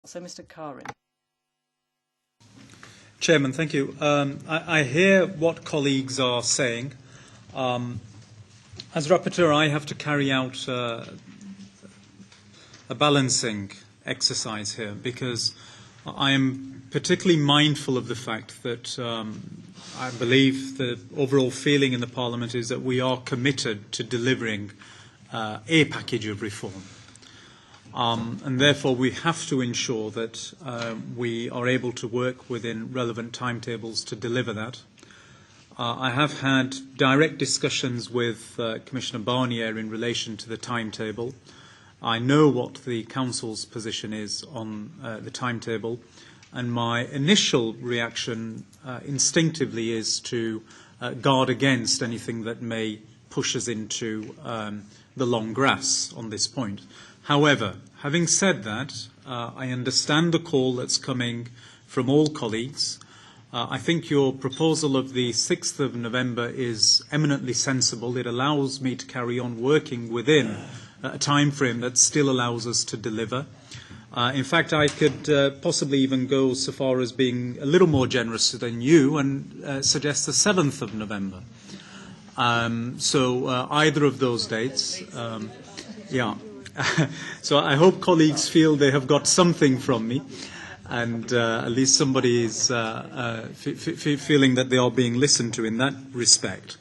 So, Mr. Karim. Chairman, thank you. I hear what colleagues are saying. As rapporteur, I have to carry out a balancing exercise here because I am particularly mindful of the fact that I believe the overall feeling in the Parliament is that we are committed to delivering a package of reform. And therefore we have to ensure that we are able to work within relevant timetables to deliver that. I have had direct discussions with Commissioner Barnier in relation to the timetable. I know what the Council's position is on the timetable, and my initial reaction instinctively is to guard against anything that may push us into the long grass on this point. However, having said that, I understand the call that's coming from all colleagues. I think your proposal of the 6th of November is eminently sensible. It allows me to carry on working within a time frame that still allows us to deliver. In fact, I could possibly even go so far as being a little more generous than you and suggest the 7th of November. So either of those dates, yeah. So I hope colleagues feel they have got something from me, and at least somebody is feeling that they are being listened to in that respect.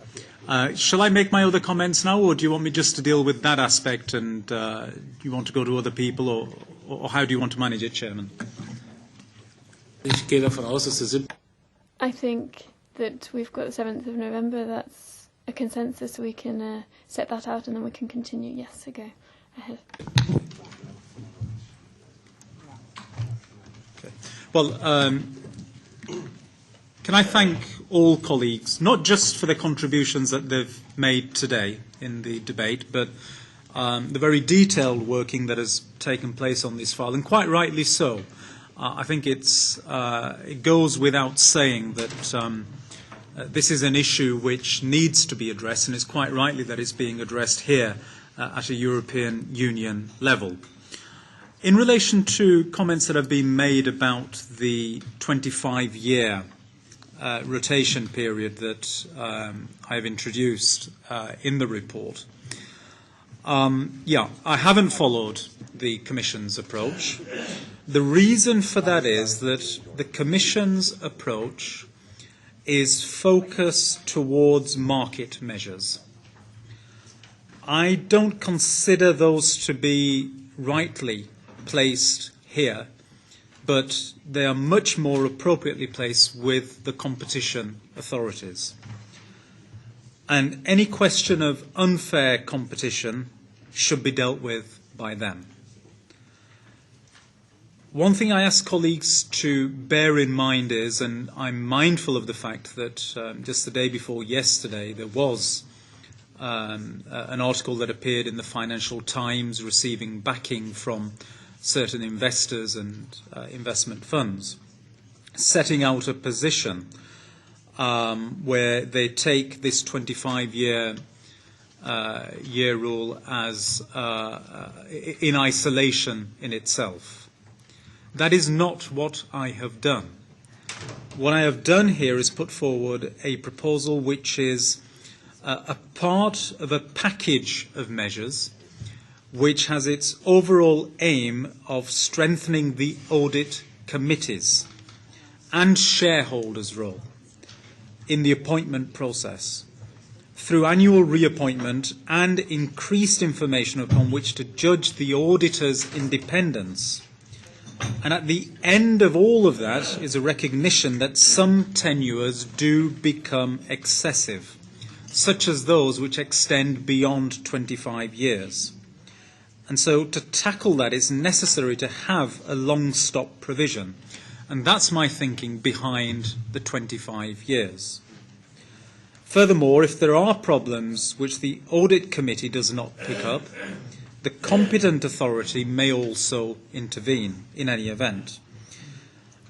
Shall I make my other comments now, or do you want me just to deal with that aspect, and do you want to go to other people, or how do you want to manage it, Chairman? I think that we've got the 7th of November. That's a consensus. We can set that out, and then we can continue. Yes, so go ahead. Okay. Well, can I thank all colleagues, not just for the contributions that they've made today in the debate, but the very detailed working that has taken place on this file, and quite rightly so. I think it goes without saying that this is an issue which needs to be addressed, and it's quite rightly that it's being addressed here at a European Union level. In relation to comments that have been made about the 25-year rotation period that I have introduced in the report, I haven't followed the Commission's approach. The reason for that is that the Commission's approach is focused towards market measures. I don't consider those to be rightly placed here, but they are much more appropriately placed with the competition authorities. And any question of unfair competition should be dealt with by them. One thing I ask colleagues to bear in mind is, and I'm mindful of the fact that just the day before yesterday there was an article that appeared in the Financial Times receiving backing from certain investors and investment funds, setting out a position where they take this 25-year rule as in isolation in itself. That is not what I have done. What I have done here is put forward a proposal which is a part of a package of measures which has its overall aim of strengthening the audit committees and shareholders' role in the appointment process through annual reappointment and increased information upon which to judge the auditor's independence. And at the end of all of that is a recognition that some tenures do become excessive, such as those which extend beyond 25 years. And so to tackle that, it's necessary to have a long stop provision. And that's my thinking behind the 25 years. Furthermore, if there are problems which the audit committee does not pick up, the competent authority may also intervene in any event.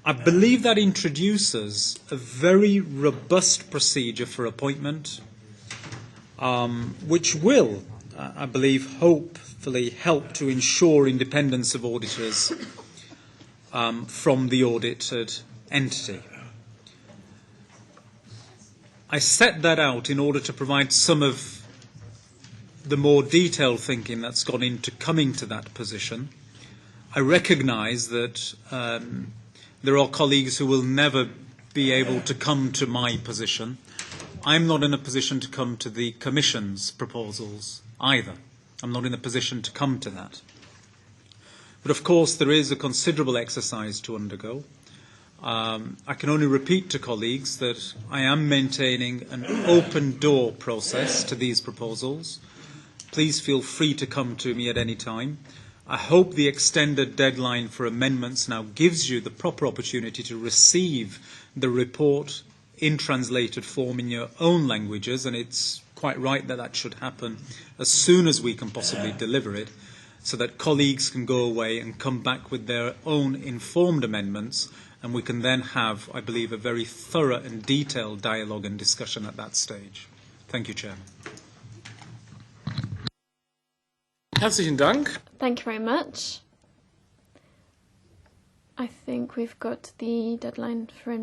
I believe that introduces a very robust procedure for appointment, which will, I believe, hopefully help to ensure independence of auditors from the audited entity. I set that out in order to provide some of the more detailed thinking that's gone into coming to that position. I recognise that there are colleagues who will never be able to come to my position. I'm not in a position to come to the Commission's proposals either. I'm not in a position to come to that. But of course there is a considerable exercise to undergo. I can only repeat to colleagues that I am maintaining an open door process to these proposals. Please feel free to come to me at any time. I hope the extended deadline for amendments now gives you the proper opportunity to receive the report in translated form in your own languages, and it's quite right that that should happen as soon as we can possibly deliver it, so that colleagues can go away and come back with their own informed amendments, and we can then have, I believe, a very thorough and detailed dialogue and discussion at that stage. Thank you, Chairman. Herzlichen Dank. Thank you very much. I think we've got the deadline for